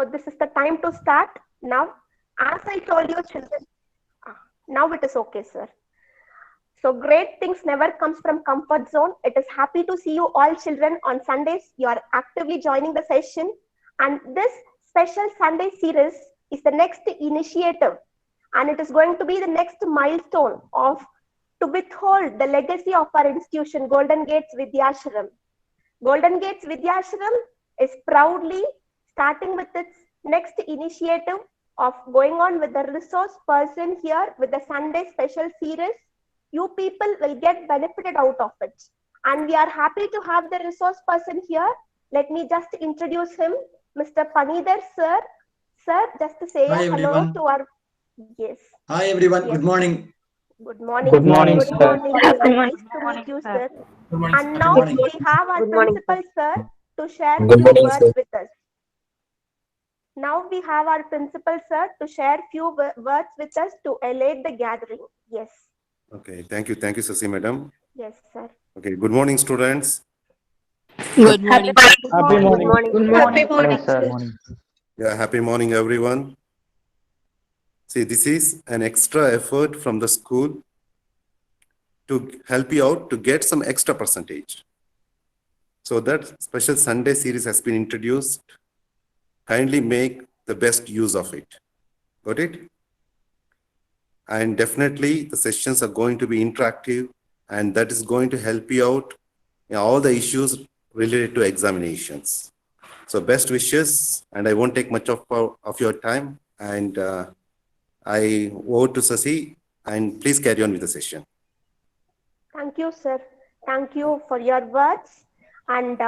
So this is the time to start now. As I told you, children, now it is okay, sir. So great things never comes from comfort zone. It is happy to see you all children on Sundays. You are actively joining the session. And this special Sunday series is the next initiative. And it is going to be the next milestone of to withhold the legacy of our institution, Golden Gates Vidyashram. Golden Gates Vidyashram is proudly starting with its next initiative of going on with the resource person here with the Sunday special series. You people will get benefited out of it. And we are happy to have the resource person here. Let me just introduce him, Mr. Panidhar, sir. Sir, just to say Hi, hello everyone. to our, yes. Hi everyone, Yes. Good morning. Good morning. Good morning, Good sir. morning. Good morning. Nice to meet you, sir. Good morning. And Good now morning. we have our Good morning, principal, sir, to share Good few morning, words sir. with us. Now we have our principal, sir, to share few words with us to elevate the gathering. Yes. Okay, thank you, Sasi madam. Yes, sir. Okay, good morning, students. Good morning. Happy morning. Good morning. Good morning, sir. Morning. Yeah, happy morning, everyone. See, this is an extra effort from the school to help you out to get some extra percentage. So that special Sunday series has been introduced. Kindly make the best use of it. Got it? And definitely the sessions are going to be interactive, and that is going to help you out in all the issues related to examinations. So best wishes, and I won't take much of your time. And I over to Sasi, and please carry on with the session. Thank you, sir. Thank you for your words. And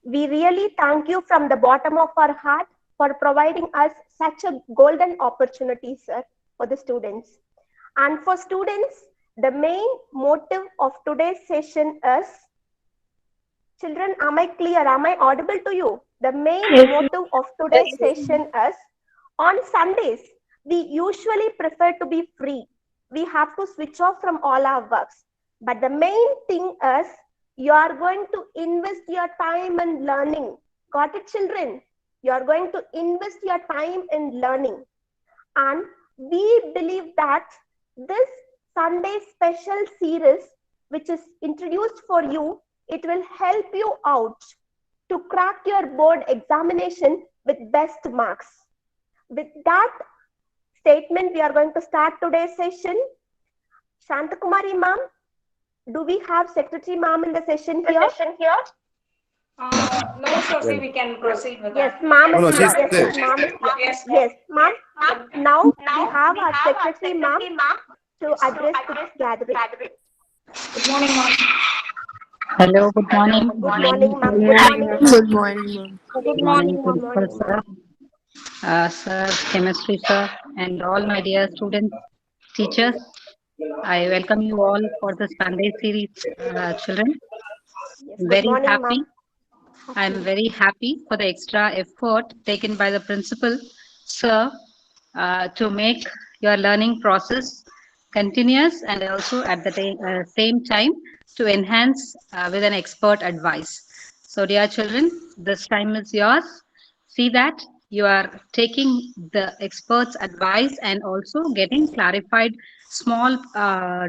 we really thank you from the bottom of our heart for providing us such a golden opportunity, sir, for the students. And for students, the main motive of today's session is, children, am I clear? Am I audible to you? The main motive of today's session is, on Sundays, we usually prefer to be free. We have to switch off from all our works. But the main thing is, you are going to invest your time in learning. Got it, children? You are going to invest your time in learning. And we believe that this Sunday special series, which is introduced for you, it will help you out to crack your board examination with best marks. With that statement, we are going to start today's session. Shantakumari ma'am, do we have Secretary ma'am in the session here? No, Sophie, we can proceed with Yes, that. ma'am No, no, is she's here. there. Yes, ma'am is here. Yes, Yes, ma'am. Now we have our Secretary ma'am to address this gathering. Good morning, ma'am. Hello, good morning. Good morning, ma'am. Good morning, sir. Good morning. Good morning, Good Principal morning, sir. Sir, Chemistry sir, and all my dear students, teachers. I welcome you all for the Sunday series, children. Yes, good Very morning, happy. ma'am. I'm very happy for the extra effort taken by the principal, sir, to make your learning process continuous and also at the same time to enhance with an expert advice. So, dear children, this time is yours. See that you are taking the expert's advice and also getting clarified small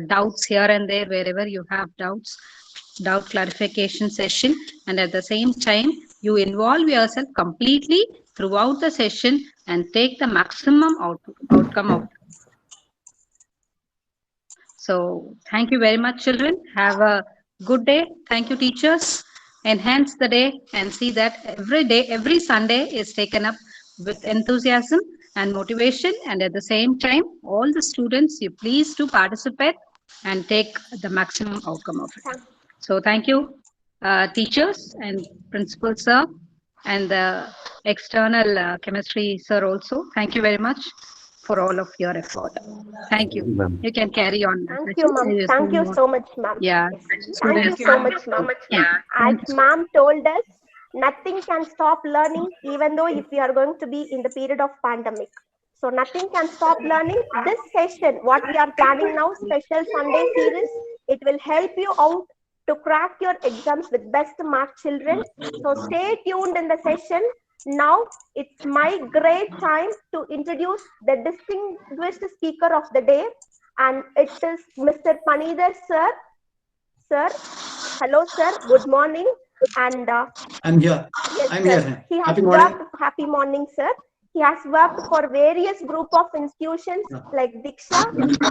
doubts here and there wherever you have doubts, doubt clarification session, and at the same time you involve yourself completely throughout the session and take the maximum outcome of it. So thank you very much, children. Have a good day. Thank you, teachers. Enhance the day and see that every day, every Sunday is taken up with enthusiasm and motivation, and at the same time all the students, you please do participate and take the maximum outcome of it. So thank you, teachers and principal sir, and the external chemistry sir also. Thank you very much for all of your effort. Thank you. You can carry on. Thank you, ma'am. Thank you so much, ma'am. Yeah. Thank you so much, ma'am. As ma'am told us, nothing can stop learning, even though if we are going to be in the period of pandemic. So nothing can stop learning. This session, what we are planning now, special Sunday series, it will help you out to crack your exams with best mark, children. So stay tuned in the session. Now it's my great time to introduce the distinguished speaker of the day, and it is Mr. Panidhar sir. Sir, hello sir, good morning. And I'm here. yes, I'm sir. here. He has Happy morning. worked. Happy morning, sir. He has worked for various group of institutions like Diksha,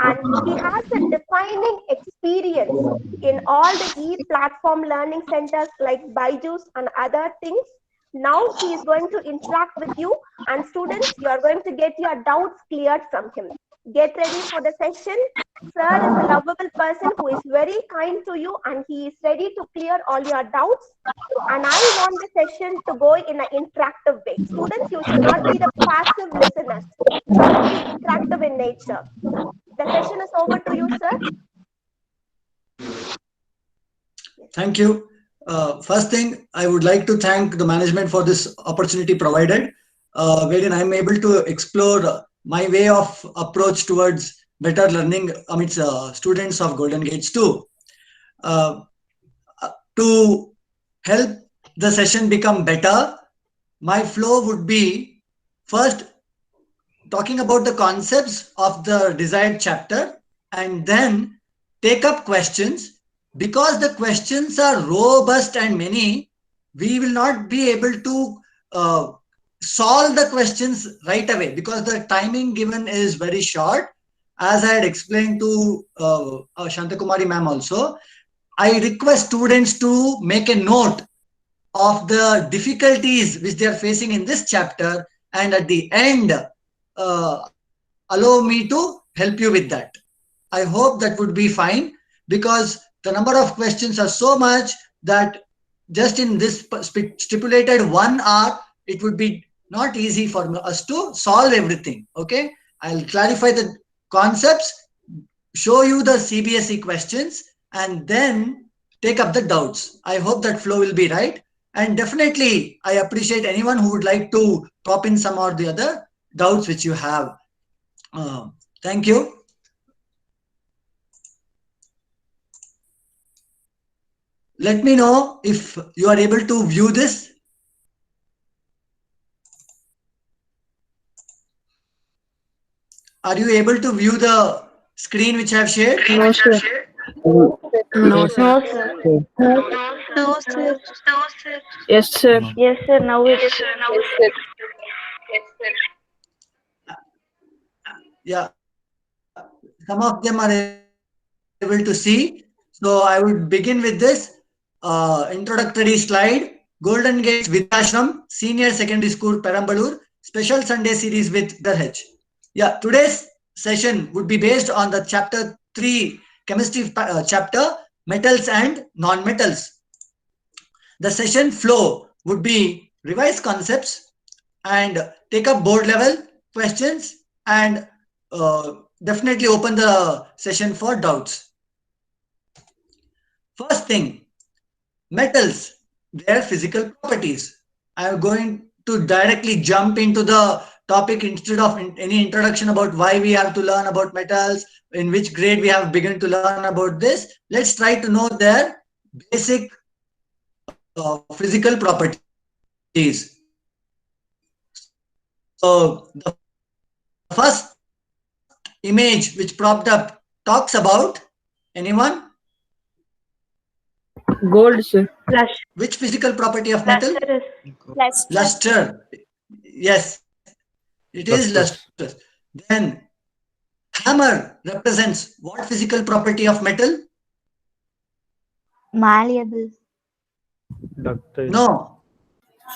and he has a defining experience in all the e-platform learning centers like Byju's and other things. Now he is going to interact with you, and students, you are going to get your doubts cleared from him. Get ready for the session. Sir is a lovable person who is very kind to you, and he is ready to clear all your doubts. And I want the session to go in an interactive way. Students, you should not be the passive listeners. You should be interactive in nature. The session is over to you, sir. Thank you. First thing, I would like to thank the management for this opportunity provided, wherein I'm able to explore my way of approach towards better learning amidst students of Golden Gates 2. To help the session become better, my flow would be first talking about the concepts of the desired chapter and then take up questions. Because the questions are robust and many, we will not be able to solve the questions right away because the timing given is very short. As I had explained to Shantakumari ma'am also, I request students to make a note of the difficulties which they are facing in this chapter, and at the end, allow me to help you with that. I hope that would be fine because the number of questions are so much that just in this stipulated 1 hour, it would be not easy for us to solve everything. Okay, I'll clarify the concepts, show you the CBSE questions, and then take up the doubts. I hope that flow will be right. And definitely, I appreciate anyone who would like to pop in some or the other doubts which you have. Thank you. Let me know if you are able to view this. Are you able to view the screen which I have shared? No, sir. No, sir. No, sir. Yes, sir. Yes, sir. Now it's Yeah, some of them are able to see. So I would begin with this introductory slide. Golden Gates Vidyashram, Senior Secondary School, Perambalur, Special Sunday Series with H. Yeah, today's session would be based on the chapter 3 chemistry chapter, metals and non-metals. The session flow would be revise concepts and take up board level questions and definitely open the session for doubts. First thing, metals, their physical properties. I am going to directly jump into the topic instead of any introduction about why we have to learn about metals, in which grade we have begun to learn about this. Let's try to know their basic physical properties. So the first image which propped up talks about anyone? gold, sir. Which physical property of metal? Luster. Yes, it is luster. Then hammer represents what physical property of metal? Malleable. Ductile. No.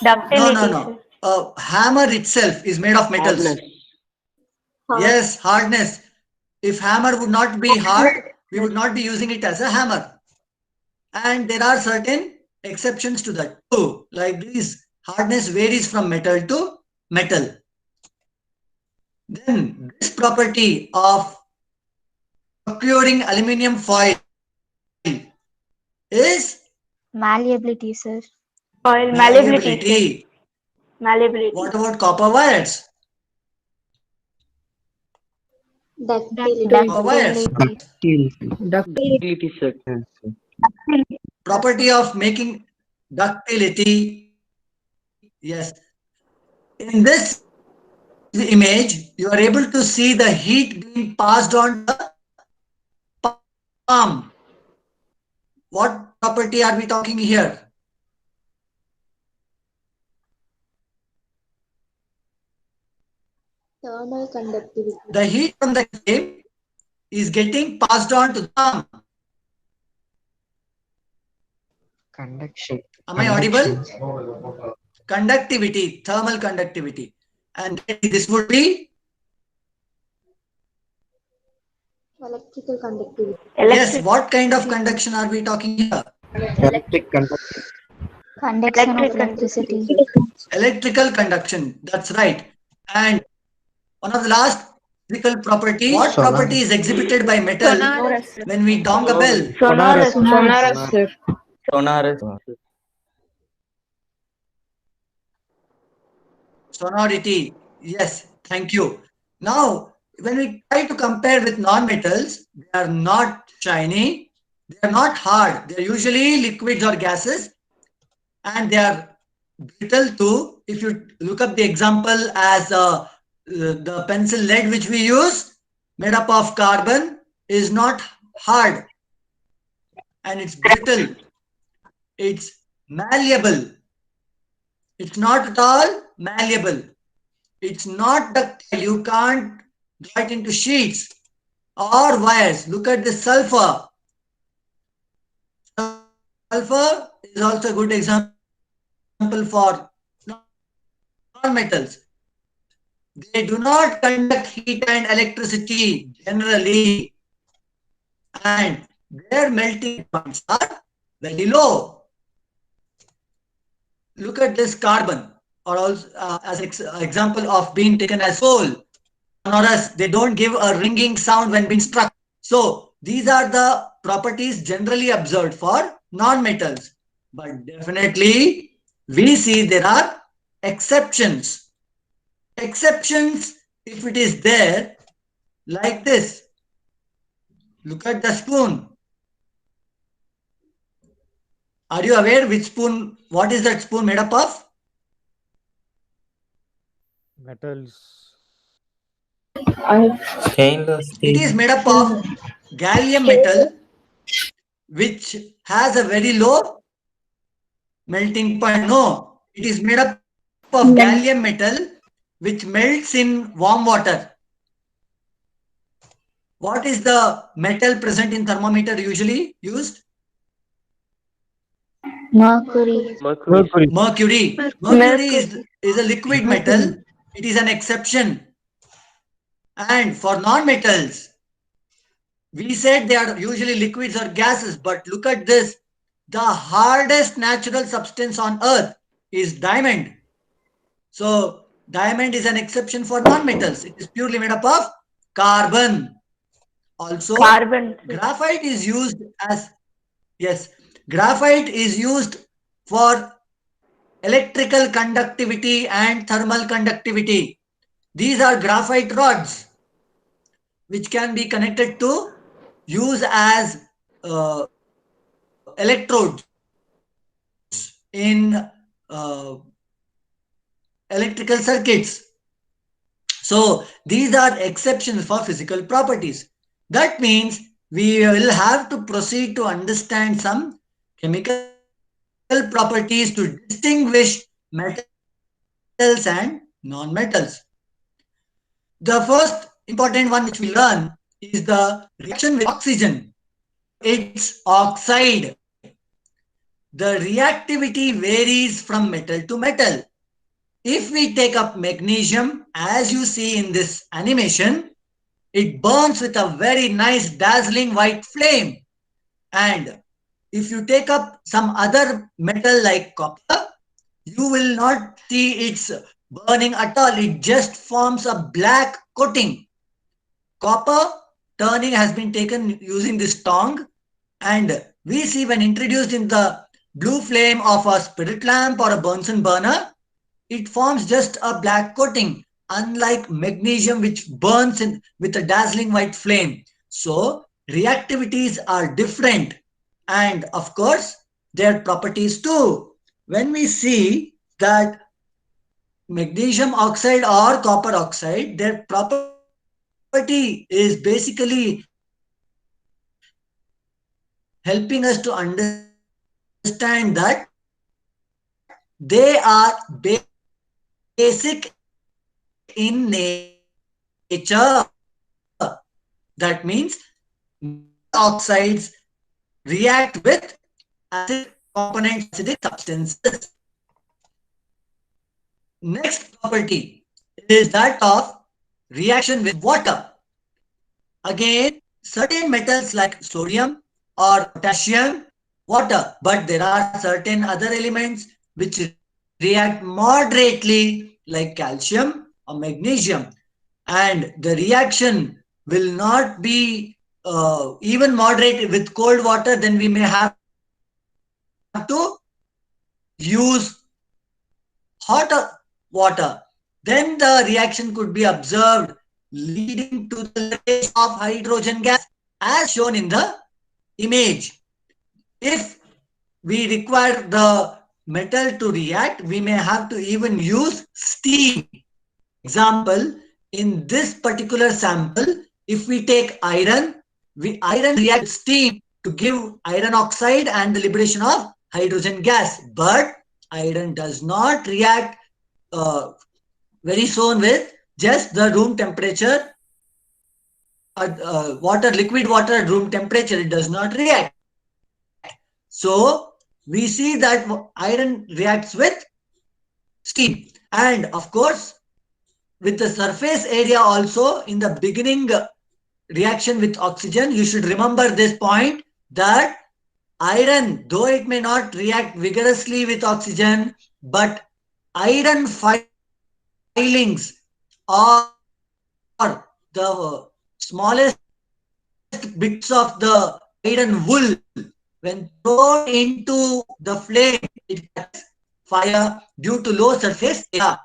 Ductility. No. Hammer itself is made of metals. Hardness. Yes, hardness. If hammer would not be hard, we would not be using it as a hammer. And there are certain exceptions to that too. Like this, hardness varies from metal to metal. Then this property of procuring aluminium foil is Malleability, sir. malleability. Malleability. What about copper wires? Copper wires. Ductility, sir. Property of making ductility. Yes. in this image, you are able to see the heat being passed on to the palm. What property are we talking here? Thermal conductivity. The heat from the flame is getting passed on to the palm. Conduction. Am I audible? Conductivity, thermal conductivity. And this would be? Electrical conductivity. Yes, what kind of conduction are we talking here? Electric conduction. Conduction of electricity. Electrical conduction, that's right. And one of the last physical property, what Sonorous. property is exhibited by metal when we dong a bell? Sonorous. Sir. Sonorous. Sonority. Yes, thank you. Now, when we try to compare with non-metals, they are not shiny, they are not hard. They are usually liquids or gases, and they are brittle too. If you look up the example as the pencil lead which we use, made up of carbon, is not hard and it's brittle. It's malleable. It's not at all malleable. It's not ductile. You can't draw it into sheets or wires. Look at the sulfur. Sulfur is also a good example for non-metals. They do not conduct heat and electricity generally, and their melting points are very low. Look at this carbon, or also as an example of being taken as coal. Sonorous, they don't give a ringing sound when being struck. So these are the properties generally observed for non-metals. But definitely we see there are exceptions. Exceptions, if it is there, like this. Look at the spoon. Are you aware which spoon, what is that spoon made up of? Metals. Stainless It is steel. made up of gallium metal, which has a very low melting point. No, it is made up of gallium metal, which melts in warm water. What is the metal present in thermometer usually used? Mercury. Mercury. Mercury. Mercury is a liquid metal. It is an exception. And for non-metals, we said they are usually liquids or gases, but look at this. The hardest natural substance on earth is diamond. So diamond is an exception for non-metals. It is purely made up of carbon. Also, graphite is used as, yes, graphite is used for electrical conductivity and thermal conductivity. These are graphite rods which can be connected to use as electrodes in electrical circuits. So these are exceptions for physical properties. That means we will have to proceed to understand some chemical properties to distinguish metals and non-metals. The first important one which we learn is the reaction with oxygen. It's oxide. The reactivity varies from metal to metal. If we take up magnesium, as you see in this animation, it burns with a very nice dazzling white flame. And if you take up some other metal like copper, you will not see it's burning at all. It just forms a black coating. Copper turning has been taken using this tong, and we see when introduced in the blue flame of a spirit lamp or a Bunsen burner, it forms just a black coating, unlike magnesium which burns with a dazzling white flame. So reactivities are different, and of course their properties too. When we see that magnesium oxide or copper oxide, their property is basically helping us to understand that they are basic in nature. That means oxides react with acid components, acidic substances. Next property is that of reaction with water. Again, certain metals like sodium or potassium, water, but there are certain other elements which react moderately like calcium or magnesium, and the reaction will not be even moderate with cold water. Then we may have to use hot water. Then the reaction could be observed, leading to the release of hydrogen gas as shown in the image. If we require the metal to react, we may have to even use steam. Example, in this particular sample, if we take iron, iron reacts with steam to give iron oxide and the liberation of hydrogen gas. But iron does not react very soon with just the room temperature, liquid water at room temperature. It does not react. So we see that iron reacts with steam, and of course with the surface area also. In the beginning reaction with oxygen, you should remember this point, that iron, though it may not react vigorously with oxygen, but iron filings or the smallest bits of the iron wool, when thrown into the flame, it catches fire due to low surface area.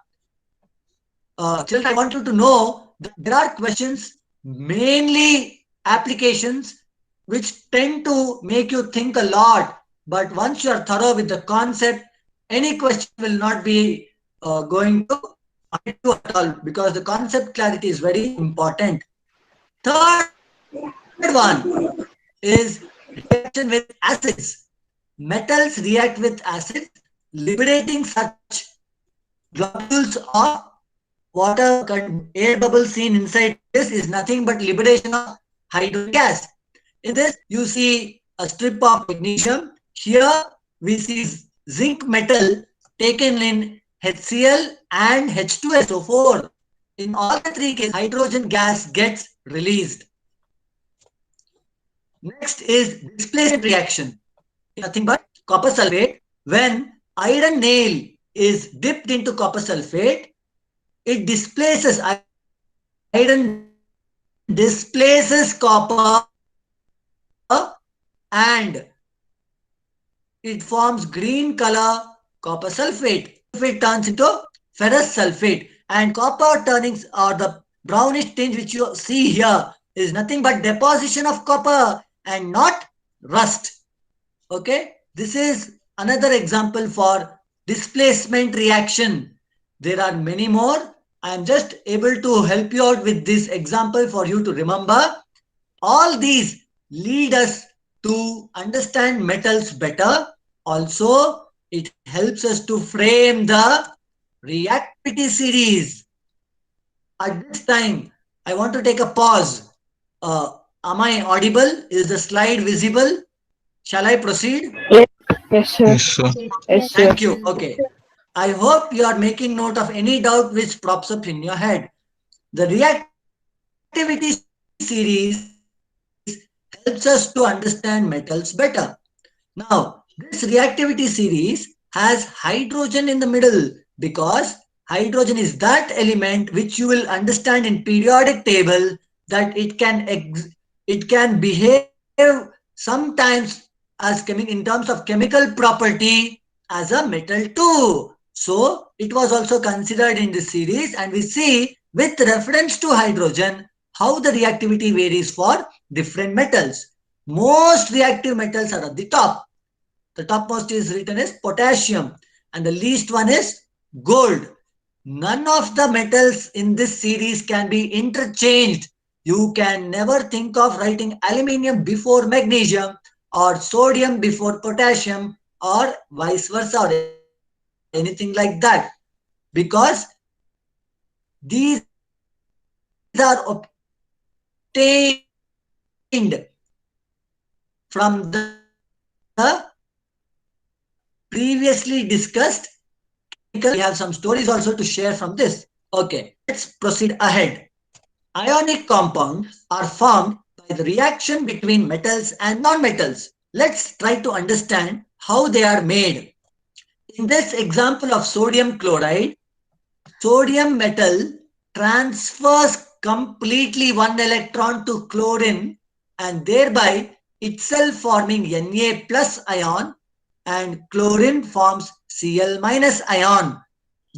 Children, I want you to know that there are questions, mainly applications, which tend to make you think a lot. But once you are thorough with the concept, any question will not be going to hit you at all, because the concept clarity is very important. Third one is reaction with acids. Metals react with acids, liberating such globules of water. Air bubble seen inside this is nothing but liberation of hydrogen gas. In this, you see a strip of magnesium. Here, we see zinc metal taken in HCl and H2SO4. In all the three cases, hydrogen gas gets released. Next is displacement reaction. Nothing but copper sulfate. When iron nail is dipped into copper sulfate, it displaces, iron displaces copper and it forms green color copper sulfate. It turns into ferrous sulfate, and copper turnings, or the brownish tinge which you see here, is nothing but deposition of copper and not rust. Okay, this is another example for displacement reaction. There are many more. I am just able to help you out with this example for you to remember. All these lead us to understand metals better. Also, it helps us to frame the reactivity series. At this time, I want to take a pause. Am I audible? Is the slide visible? Shall I proceed? Yes, sir. Yes, sir. Yes, sir. Thank you. Okay. I hope you are making note of any doubt which pops up in your head. The reactivity series helps us to understand metals better. Now, this reactivity series has hydrogen in the middle, because hydrogen is that element which you will understand in periodic table, that it can behave sometimes as in terms of chemical property as a metal too. So it was also considered in this series, and we see with reference to hydrogen how the reactivity varies for different metals. Most reactive metals are at the top. The topmost is written as potassium, and the least one is gold. None of the metals in this series can be interchanged. You can never think of writing aluminium before magnesium or sodium before potassium or vice versa or anything like that, because these are obtained from the previously discussed. We have some stories also to share from this. Okay, let's proceed ahead. Ionic compounds are formed by the reaction between metals and non-metals. Let's try to understand how they are made. In this example of sodium chloride, sodium metal transfers completely one electron to chlorine and thereby itself forming Na plus ion, and chlorine forms Cl minus ion.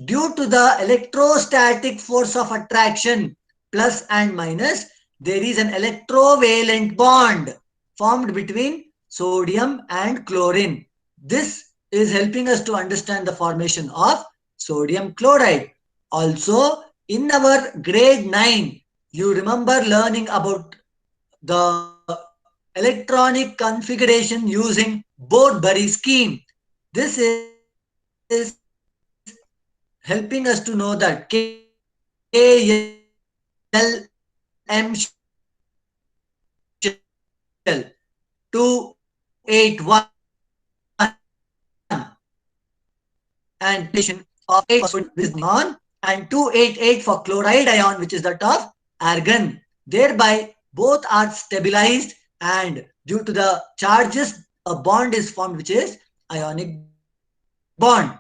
Due to the electrostatic force of attraction, plus and minus, there is an electrovalent bond formed between sodium and chlorine. This is helping us to understand the formation of sodium chloride. Also, in our grade 9, you remember learning about the electronic configuration using Bode-Bury scheme. This is helping us to know that K, L, M shell 281 and of 8 is neon and 288 for chloride ion, which is that of argon. Thereby, both are stabilized, and due to the charges, a bond is formed, which is ionic bond.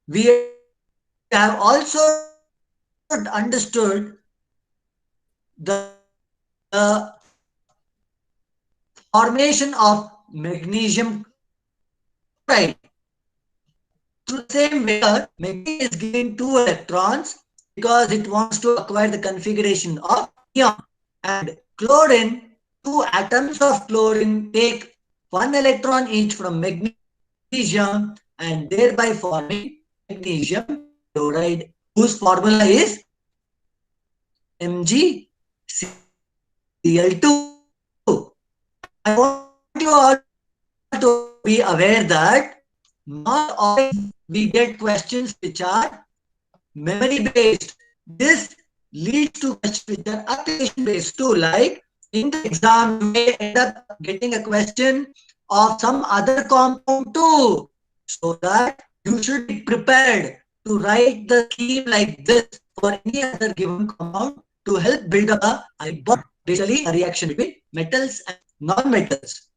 We have also understood the formation of magnesium chloride. Through the same way, magnesium is giving 2 electrons because it wants to acquire the configuration of neon, and chlorine, 2 atoms of chlorine take 1 electron each from magnesium and thereby forming magnesium chloride, whose formula is MgCl2. I want you all to be aware that not always we get questions which are memory based. This leads to questions which are application based too. Like in the exam, you may end up getting a question of some other compound too. So that you should be prepared to write the scheme like this for any other given compound to help build up a ionic bond, basically a reaction between metals and non-metals.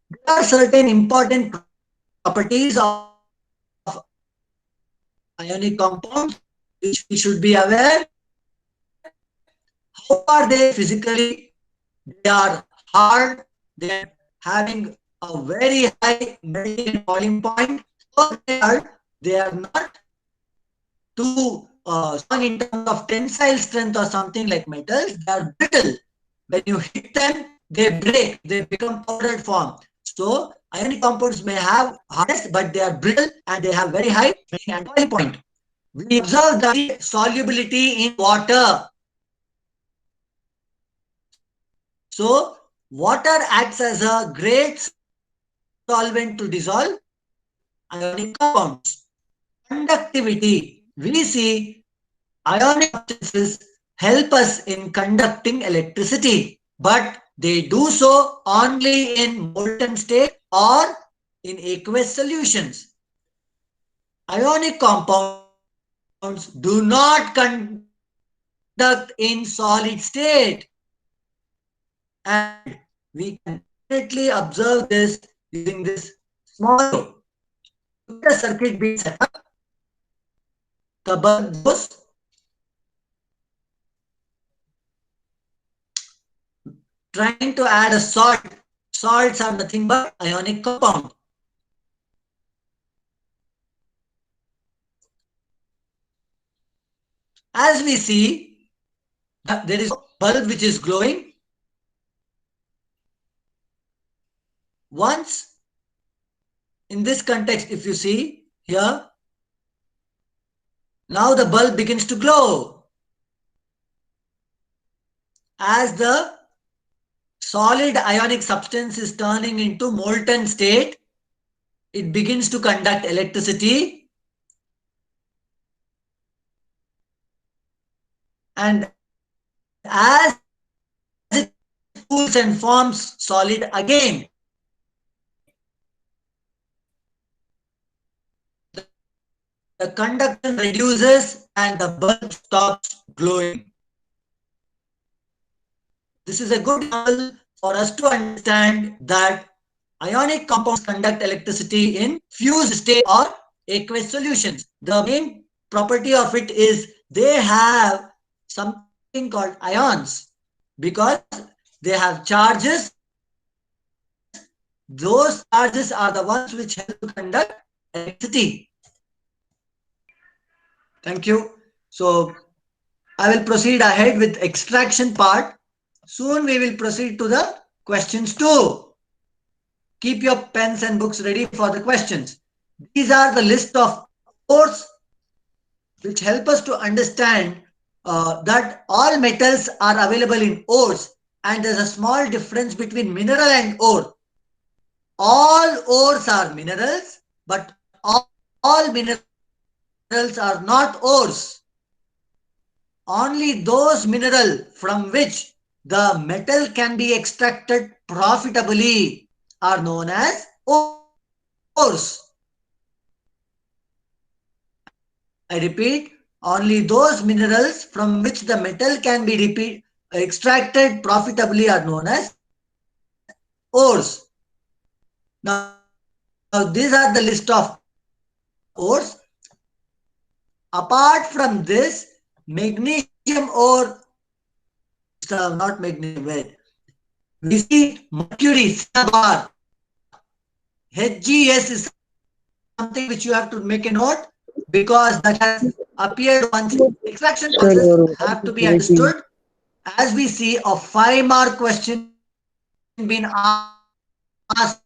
There are certain important properties of ionic compounds which we should be aware. How are they physically? They are hard, they are having a very high melting boiling point, so they are not too strong in terms of tensile strength or something like metals. They are brittle. When you hit them, they break, they become powdered form. So ionic compounds may have hardness, but they are brittle and they have very high melting and boiling point. We observe the solubility in water. So water acts as a great solvent to dissolve ionic compounds. Conductivity. We see ionic substances help us in conducting electricity, but they do so only in molten state or in aqueous solutions. Ionic compounds do not conduct in solid state, and we can definitely observe this using this small the circuit being set up. The bulb goes, trying to add a salt. Salts are nothing but ionic compound. As we see, there is a bulb which is glowing. Once, in this context, if you see, here. Now the bulb begins to glow. As the solid ionic substance is turning into molten state, it begins to conduct electricity. And as it cools and forms solid again, the conduction reduces and the bulb stops glowing. This is a good example for us to understand that ionic compounds conduct electricity in fused state or aqueous solutions. The main property of it is they have something called ions because they have charges. Those charges are the ones which help to conduct electricity. Thank you. So I will proceed ahead with extraction part. Soon we will proceed to the questions too. Keep your pens and books ready for the questions. These are the list of ores which help us to understand that all metals are available in ores, and there's a small difference between mineral and ore. All ores are minerals, but all minerals are not ores. Only those minerals from which the metal can be extracted profitably are known as ores. I repeat, only those minerals from which the metal can be extracted profitably are known as ores. Now these are the list of ores. Apart from this, magnesium ore, not magnesium, we see mercury, bar. HGS is something which you have to make a note because that has appeared once. Extraction process have to be understood. As we see a 5-mark question being asked.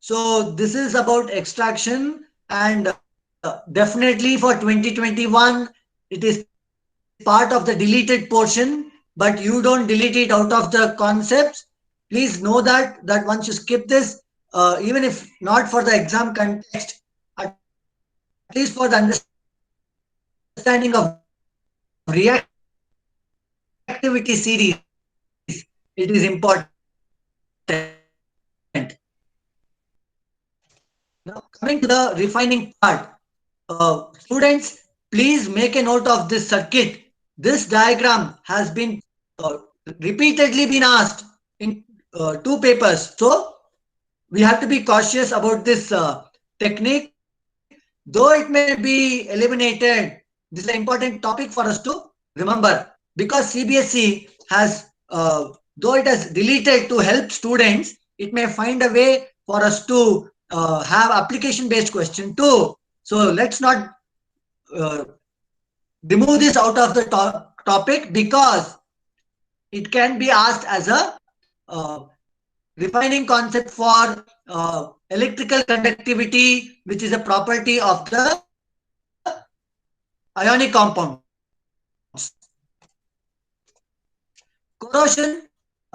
So this is about extraction, and definitely for 2021, it is part of the deleted portion, but you don't delete it out of the concepts. Please know that once you skip this, even if not for the exam context, at least for the understanding of reactivity series, it is important. Now coming to the refining part, students, please make a note of this circuit. This diagram has been repeatedly been asked in 2 papers. So we have to be cautious about this technique. Though it may be eliminated, this is an important topic for us to remember because CBSE has, though it has deleted to help students, it may find a way for us to have application-based question too. So let's not remove this out of the topic because it can be asked as a refining concept for electrical conductivity, which is a property of the ionic compounds. Corrosion,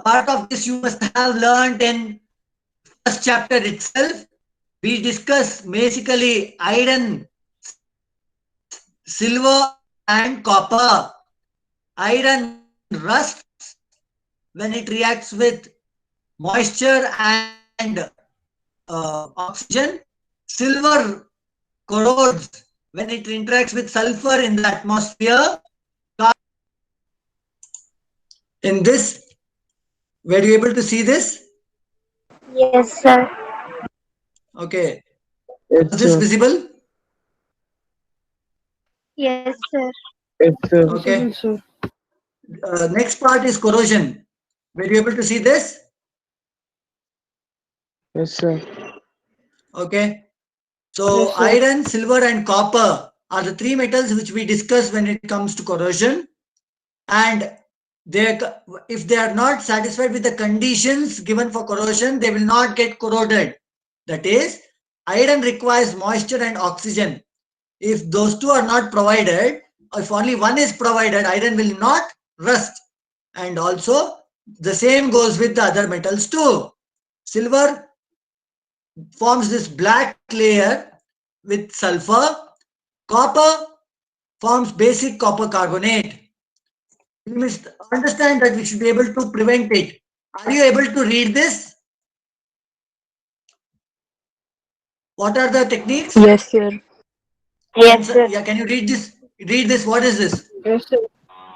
part of this you must have learned in first chapter itself. We discuss basically iron, silver and copper. Iron rusts when it reacts with moisture and oxygen. Silver corrodes when it interacts with sulfur in the atmosphere. In this, were you able to see this? Yes, sir. Okay. Is this visible? Yes, sir. Okay. Next part is corrosion. Were you able to see this? Yes, sir. Okay. So iron, silver and copper are the 3 metals which we discuss when it comes to corrosion. And if they are not satisfied with the conditions given for corrosion, they will not get corroded. That is, Iron requires moisture and oxygen. If those two are not provided, if only one is provided, iron will not rust. And also the same goes with the other metals too. Silver forms this black layer with sulfur. Copper forms basic copper carbonate. We must understand that we should be able to prevent it. Are you able to read this? What are the techniques? Yes, sir. Yes, sir. Yeah, can you read this? Read this. What is this? Yes, sir.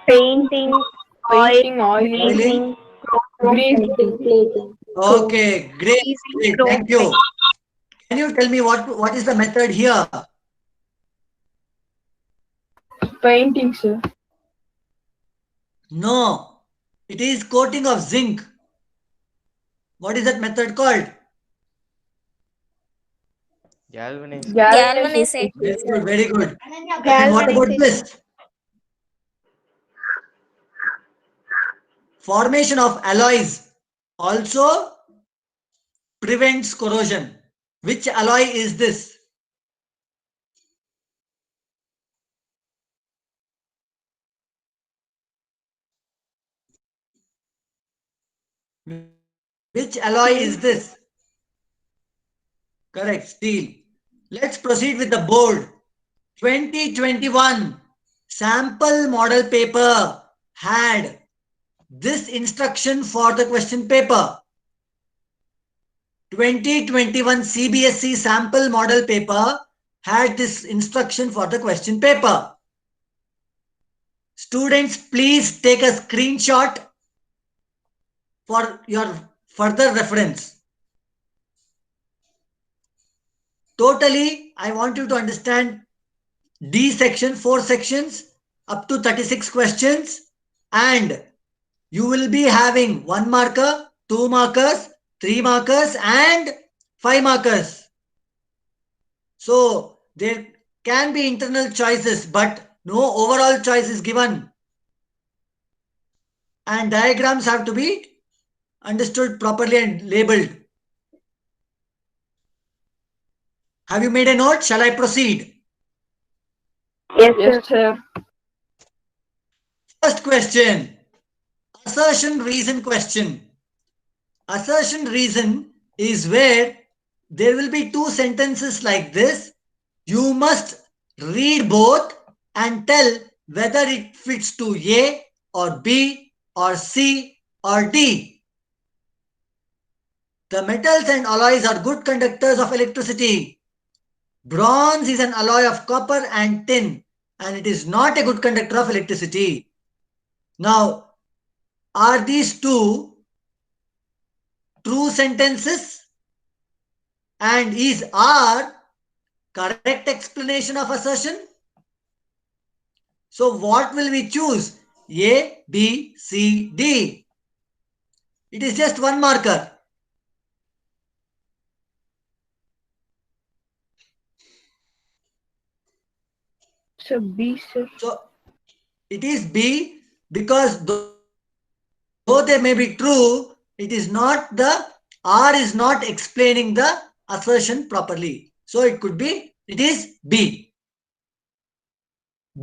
Painting, Painting, oil, greasing, greasing. Okay, great. Great. chrome Thank you. Can you tell me what is the method here? Painting, sir. No, it is coating of zinc. What is that method called? Galvanizing. Galvanization. Very good, very good. And what about this? Formation of alloys also prevents corrosion. Which alloy is this? Which alloy is this? Correct, steel. Let's proceed with the board. 2021 sample model paper had this instruction for the question paper. 2021 CBSE sample model paper had this instruction for the question paper. Students, please take a screenshot for your further reference. Totally, I want you to understand D section, 4 sections, up to 36 questions, and you will be having 1 marker, 2 markers, 3 markers, and 5 markers. So there can be internal choices, but no overall choice is given. And diagrams have to be understood properly and labeled. Have you made a note? Shall I proceed? Yes, sir. First question, assertion reason question. Assertion reason is where there will be 2 sentences like this. You must read both and tell whether it fits to A or B or C or D. The metals and alloys are good conductors of electricity. Bronze is an alloy of copper and tin, and it is not a good conductor of electricity. Now, are these 2 true sentences? And is R correct explanation of assertion? So what will we choose? A, B, C, D. It is just 1 marker. So B, sir. So it is B because though they may be true, it is not the R is not explaining the assertion properly. So it could be, it is B.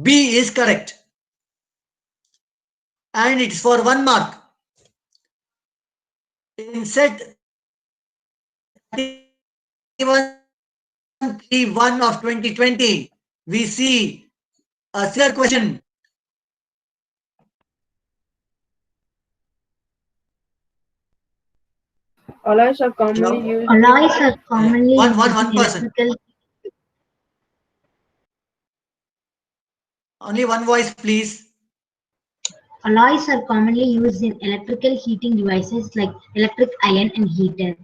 B is correct. And it is for 1 mark. In set 3131 of 2020, we see a similar question. Alloys are commonly used. Alloys are commonly One used in person. electrical. Only one voice, please. Alloys are commonly used in electrical heating devices like electric iron and heater.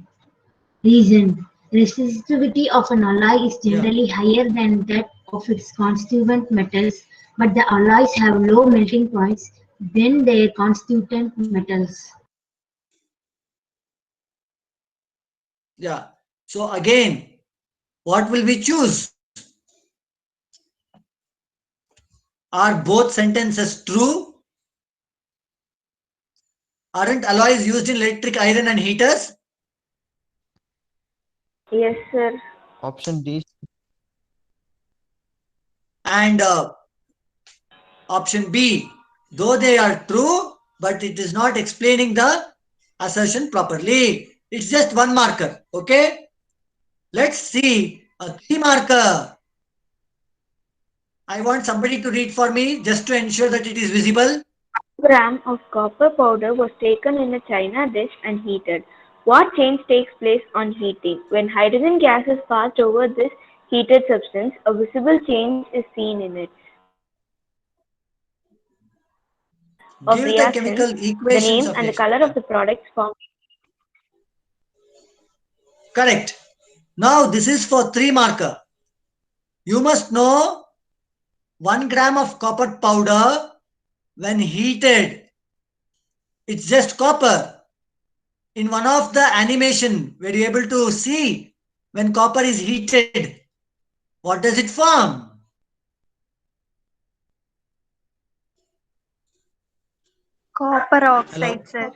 Reason: resistivity of an alloy is generally higher than that of its constituent metals, but the alloys have low melting points than their constituent metals. Yeah. So again, what will we choose? Are both sentences true? Aren't alloys used in electric iron and heaters? Yes, sir. Option D. And option B, though they are true, but it is not explaining the assertion properly. It's just one marker. Okay. Let's see a 3 marker. I want somebody to read for me just to ensure that it is visible. Gram of copper powder was taken in a china dish and heated. What change takes place on heating? When hydrogen gas is passed over this heated substance, a visible change is seen in it. Of Give the reaction, chemical the equations name of and the reaction. color of the products formed. Correct. Now this is for 3 marker. You must know 1 gram of copper powder when heated, it's just copper. In one of the animation, were you able to see when copper is heated, what does it form? Copper Hello? sir.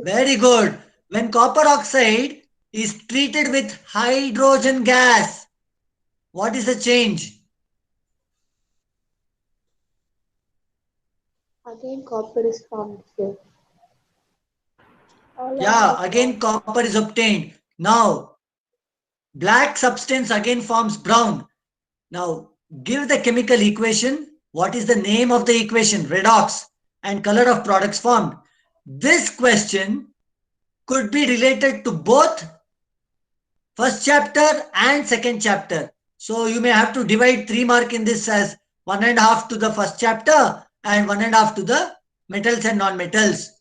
Very good. When copper oxide is treated with hydrogen gas, what is the change? Again, copper is formed, sir. Yeah, again copper is obtained. Now, black substance again forms brown. Now, give the chemical equation. What is the name of the equation? Redox. And color of products formed. This question could be related to both first chapter and second chapter. So you may have to divide 3 mark in this as 1.5 to the first chapter and 1.5 to the metals and non-metals.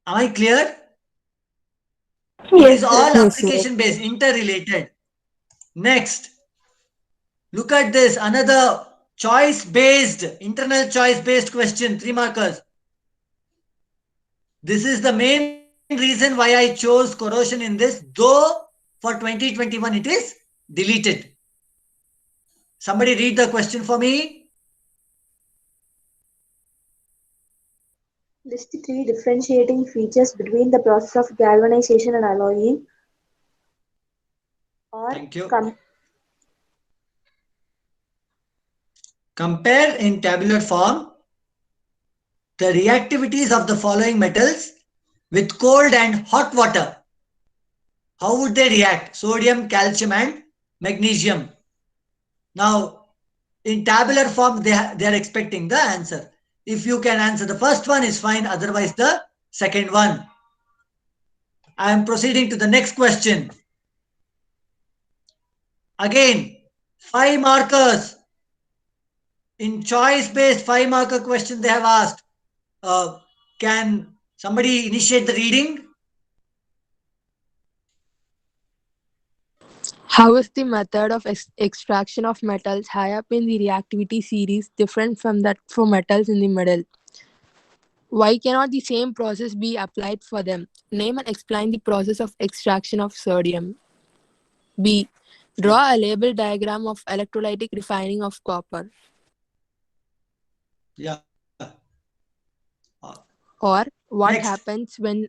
Am I clear? It is all application based, interrelated. Next, look at this, another choice based, internal choice based question, 3 markers. This is the main reason why I chose corrosion in this, though for 2021 it is deleted. Somebody read the question for me. List 3 differentiating features between the process of galvanization and alloying. Or Thank you. Compare in tabular form the reactivities of the following metals with cold and hot water. How would they react? Sodium, calcium and magnesium. Now, in tabular form, they are expecting the answer. If you can answer the first one is fine, otherwise the second one. I am proceeding to the next question. Again, 5 markers. In choice-based 5 marker question they have asked. Can somebody initiate the reading? How is the method of extraction of metals high up in the reactivity series different from that for metals in the middle? Why cannot the same process be applied for them? Name and explain the process of extraction of sodium. B. Draw a label diagram of electrolytic refining of copper. Yeah. Or what Next. happens when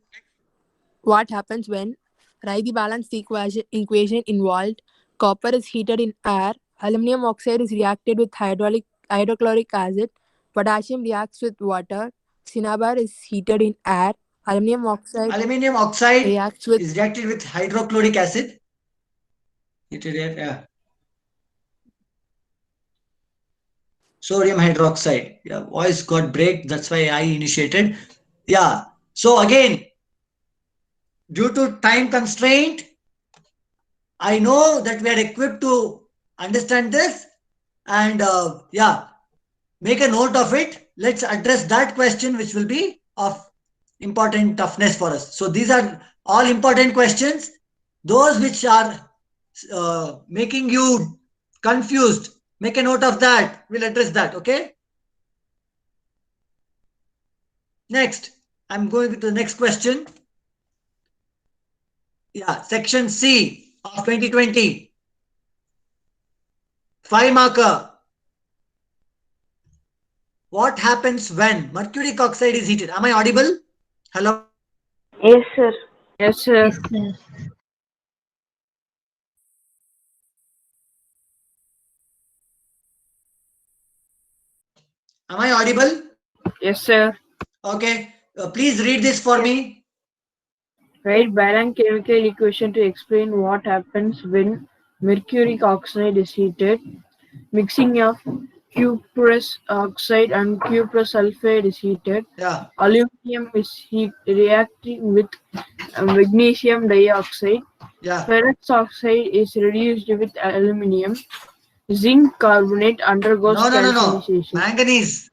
write the balanced equation involved. Copper is heated in air. Aluminum oxide is reacted with hydrochloric acid. Potassium reacts with water. Cinnabar is heated in air. Aluminum oxide reacts with is reacted with hydrochloric acid. Sodium hydroxide. Yeah, voice got break. That's why I initiated. Yeah. So again, due to time constraint, I know that we are equipped to understand this, and yeah, make a note of it. Let's address that question, which will be of important toughness for us. So these are all important questions. Those which are making you confused, make a note of that. We'll address that. Okay. Next, I'm going to the next question. Yeah, section C of 2020. 5 marker. What happens when mercuric oxide is heated? Am I audible? Hello? Yes, sir. yes, sir. Yes, sir. Am I audible? Yes, sir. Okay. Please read this for me. Write Banach chemical equation to explain what happens when mercuric oxide is heated. Mixing of cuprous oxide and cuprous sulfide is heated. Yeah. Aluminum is reacting with magnesium dioxide. Yeah. Ferrous oxide is reduced with aluminum. Zinc carbonate undergoes No. calcinization. Manganese.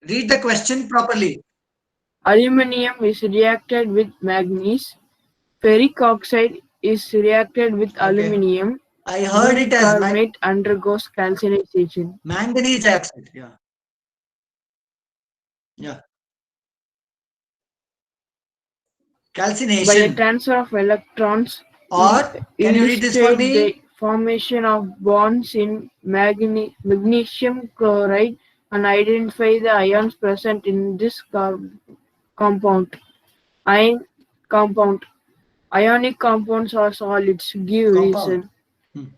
Read the question properly. Aluminum is reacted with manganese. Ferric oxide is reacted with aluminum. I heard Zinc it as carbonate undergoes calcinization. manganese dioxide. Yeah. Yeah. By the Calcination. transfer of electrons, Or can you read this for illustrate me? the formation of bonds in magnesium chloride and identify the ions present in this compound. Ion compound. Ionic compounds are solids. Give reason.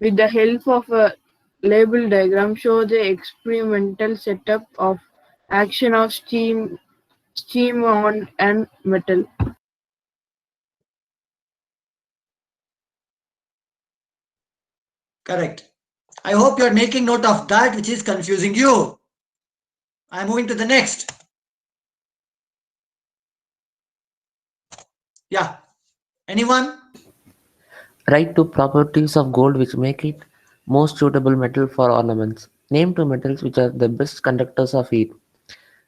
With the help of a label diagram, show the experimental setup of action of steam on an metal. Correct. I hope you are making note of that which is confusing you. I am moving to the next. Yeah. Anyone? Write two properties of gold which make it most suitable metal for ornaments. Name two metals which are the best conductors of heat.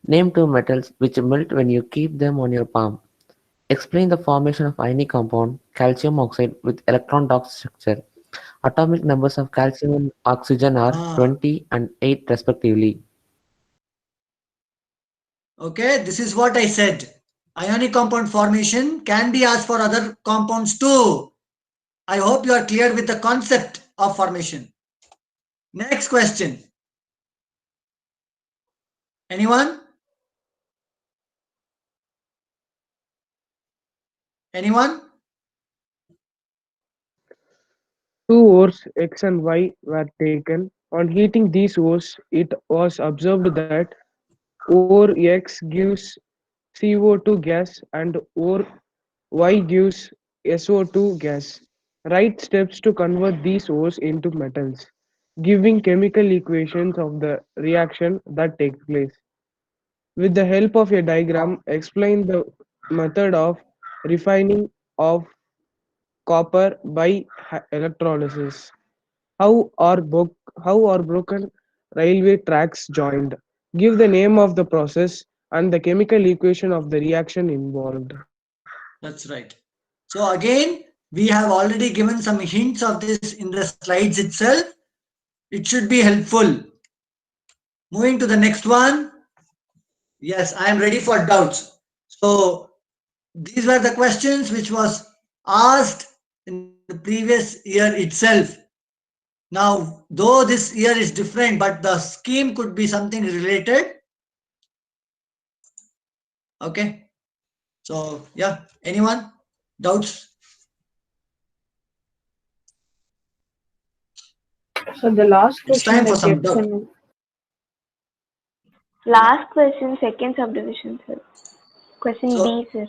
Name two metals which melt when you keep them on your palm. Explain the formation of ionic compound calcium oxide with electron dot structure. Atomic numbers of calcium and oxygen are 20 and 8 respectively. Okay, this is what I said. Ionic compound formation can be asked for other compounds too. I hope you are clear with the concept of formation. Next question. Anyone? Anyone? Two ores X and Y were taken. On heating these ores, it was observed that ore X gives CO2 gas and ore Y gives SO2 gas. Write steps to convert these ores into metals, giving chemical equations of the reaction that takes place. With the help of a diagram, explain the method of refining of copper by electrolysis. How are broken railway tracks joined? Give the name of the process and the chemical equation of the reaction involved. That's right. So again, we have already given some hints of this in the slides itself. It should be helpful. Moving to the next one. Yes, I am ready for doubts. So these were the questions which was asked in the previous year itself. Now, though this year is different, but the scheme could be something related. Okay. So yeah, anyone? Doubts? So the last It's question time for that some doubt. Last question, second subdivision, sir. Question So, B, sir.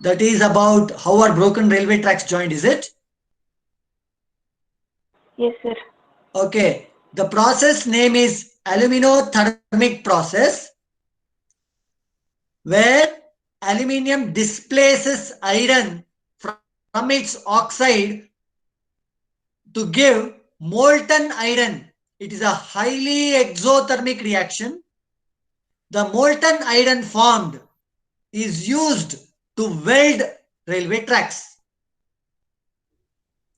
that is about how are broken railway tracks joined, is it? Yes, sir. Okay. The process name is aluminothermic process, where aluminium displaces iron from its oxide to give molten iron. It is a highly exothermic reaction. The molten iron formed is used to weld railway tracks.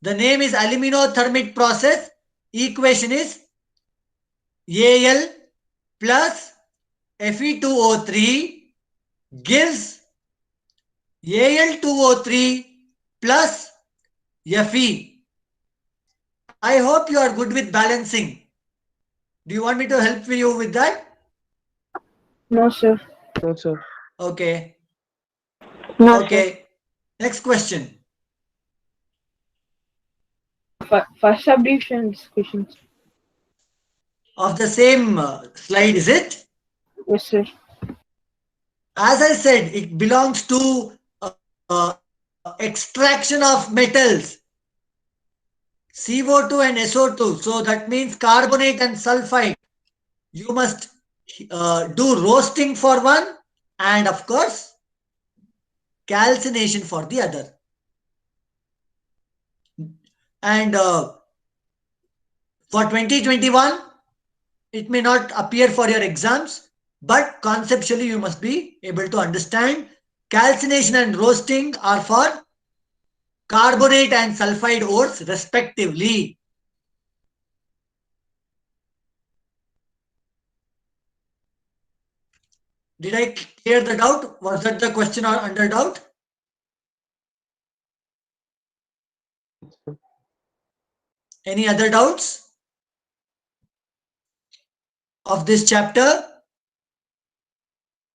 The name is aluminothermic process. Equation is Al plus Fe2O3 gives Al2O3 plus Fe. I hope you are good with balancing. Do you want me to help you with that? No, sir. No, sir. Okay. No, okay. Next question. First subdivision questions. of the same slide, is it? Yes, sir. As I said, it belongs to extraction of metals, CO2 and SO2. So that means carbonate and sulfide. You must do roasting for one, and of course calcination for the other. And for 2021, it may not appear for your exams, but conceptually you must be able to understand. Calcination and roasting are for carbonate and sulfide ores respectively. Did I clear the doubt? Was that the question or under doubt? Any other doubts of this chapter?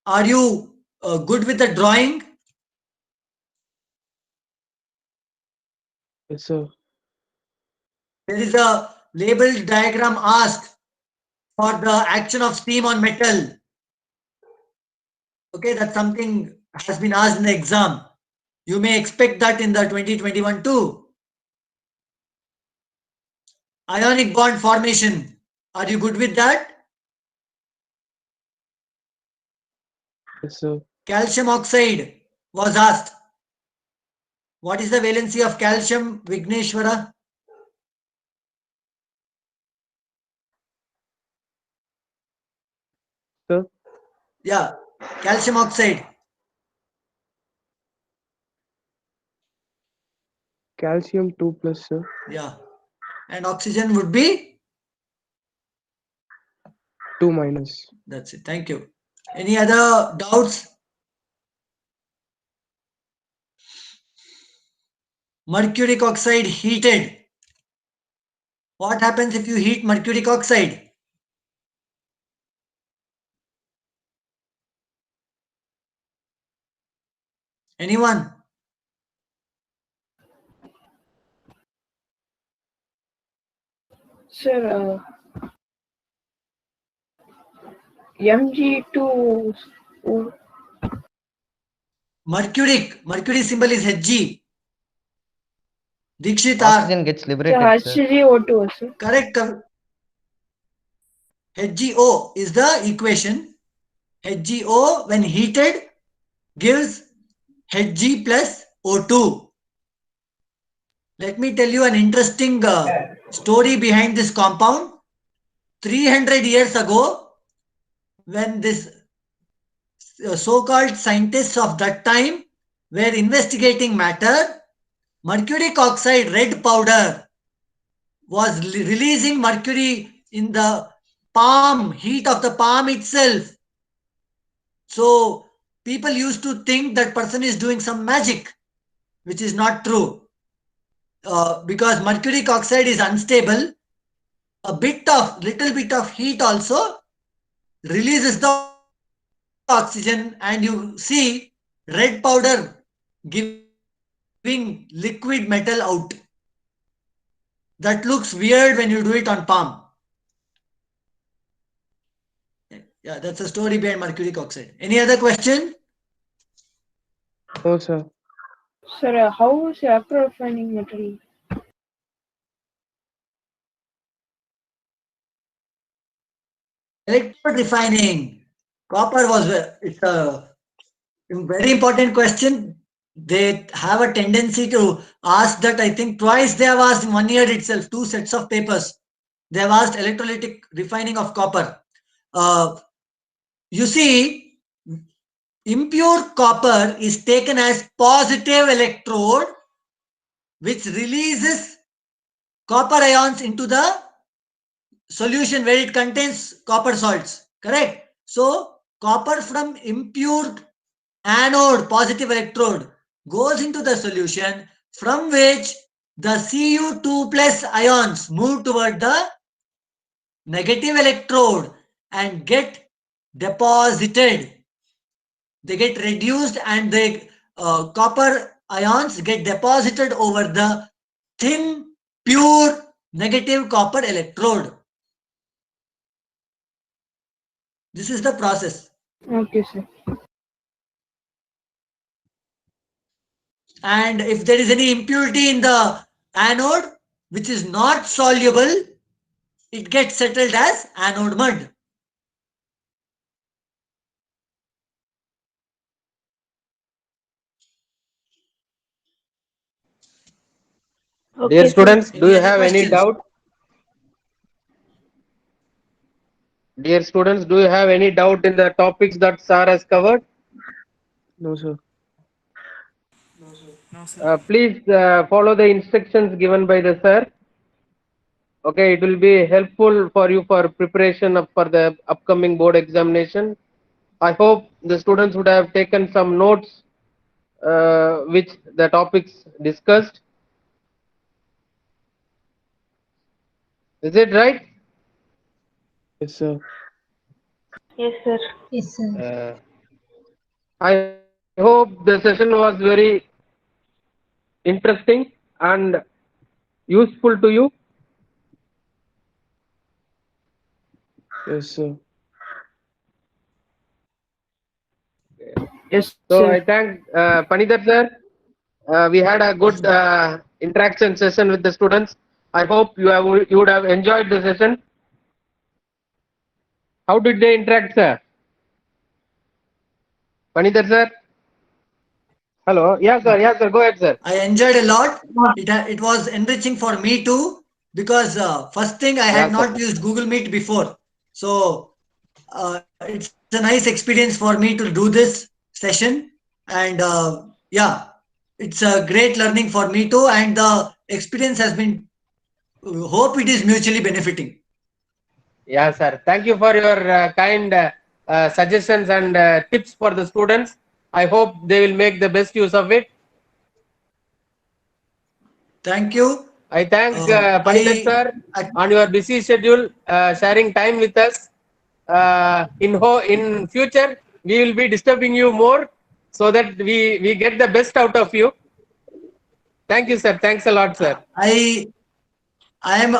Are you good with the drawing? Yes, sir. There is a labeled diagram asked for the action of steam on metal. Okay, that's something has been asked in the exam. You may expect that in the 2021 too. Ionic bond formation. Are you good with that? Yes, sir. Calcium oxide was asked. What is the valency of calcium, Vigneshwara? Sir, Yeah, calcium oxide. calcium 2 plus, sir. Yeah. And oxygen would be? 2 minus. That's it. Thank you. Any other doubts? Mercuric oxide heated. What happens if you heat mercuric oxide? Anyone? Sir, Mg2. Mercury symbol is Hg. Dikshit Oxygen gets liberated, sir. HgO2, sir. Correct. HgO is the equation. HgO when heated gives Hg plus O2. Let me tell you an interesting story behind this compound. 300 years ago, when this so-called scientists of that time were investigating matter, mercuric oxide red powder was releasing mercury in the palm, heat of the palm itself. So people used to think that person is doing some magic, which is not true. Because mercuric oxide is unstable, little bit of heat also releases the oxygen, and you see red powder giving liquid metal out. That looks weird when you do it on palm. Yeah, that's a story behind mercuric oxide. Any other question? No, sir. Sir, how is after refining metal? Electrode refining. Copper was it's a very important question. They have a tendency to ask that. I think twice they have asked in 1 year itself, 2 sets of papers. They have asked electrolytic refining of copper. You see, impure copper is taken as positive electrode, which releases copper ions into the solution where it contains copper salts. Correct? So, copper from impure anode, positive electrode, goes into the solution, from which the Cu2 plus ions move toward the negative electrode and get deposited. They get reduced, and the copper ions get deposited over the thin, pure, negative copper electrode. This is the process. Okay, sir. And if there is any impurity in the anode which is not soluble, it gets settled as anode mud. Okay, Dear sir. students, do Any you other have any questions? doubt? Dear students, do you have any doubt in the topics that sir has covered? No, sir. Please follow the instructions given by the sir. Okay, it will be helpful for you for preparation for the upcoming board examination. I hope the students would have taken some notes which the topics discussed. Is it right? Yes, sir. Yes, sir. Yes, sir. I hope the session was very interesting and useful to you. Yes, sir. Yes, So sir. I thank Panidhar sir. We had a good interaction session with the students. I hope you would have enjoyed the session. How did they interact, sir? Panidhar sir? Hello. Yeah, sir. Yeah, sir. Go ahead, sir. I enjoyed a lot. It was enriching for me too, because first thing, I had Yeah, sir. not used Google Meet before. So it's a nice experience for me to do this session. And yeah, it's a great learning for me too. And the experience has been, hope it is mutually benefiting. Yeah, sir. Thank you for your kind suggestions and tips for the students. I hope they will make the best use of it. Thank you. I thank Panidhar sir on your busy schedule, sharing time with us. In future, we will be disturbing you more so that we get the best out of you. Thank you, sir. Thanks a lot, sir. I am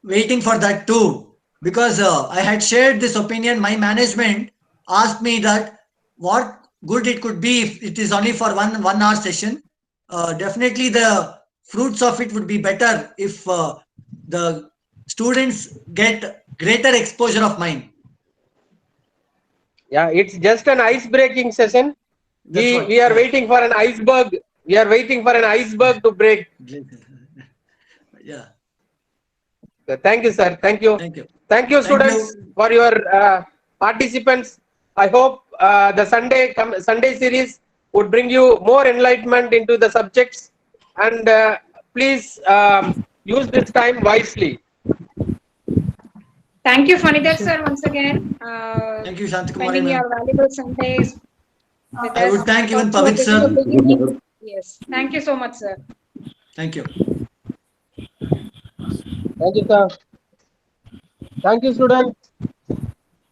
waiting for that too, because I had shared this opinion. My management asked me that what good it could be if it is only for 1 hour session. Definitely the fruits of it would be better if the students get greater exposure of mine. Yeah, it's just an ice-breaking session. That's We are waiting for an iceberg. We are waiting for an iceberg to break. Yeah. Thank you, sir. Thank you. Thank you. Thank you, students, for your participants. I hope the Sunday series would bring you more enlightenment into the subjects, and please use this time wisely. Thank you, Panidhar sir, once again. Thank you, Shantakumari Spending ma'am. your valuable Sundays with I us. would thank even thought Pavit this sir. is the beginning. Yes. Thank you so much, sir. Thank you. Thank you, sir. Thank you, students.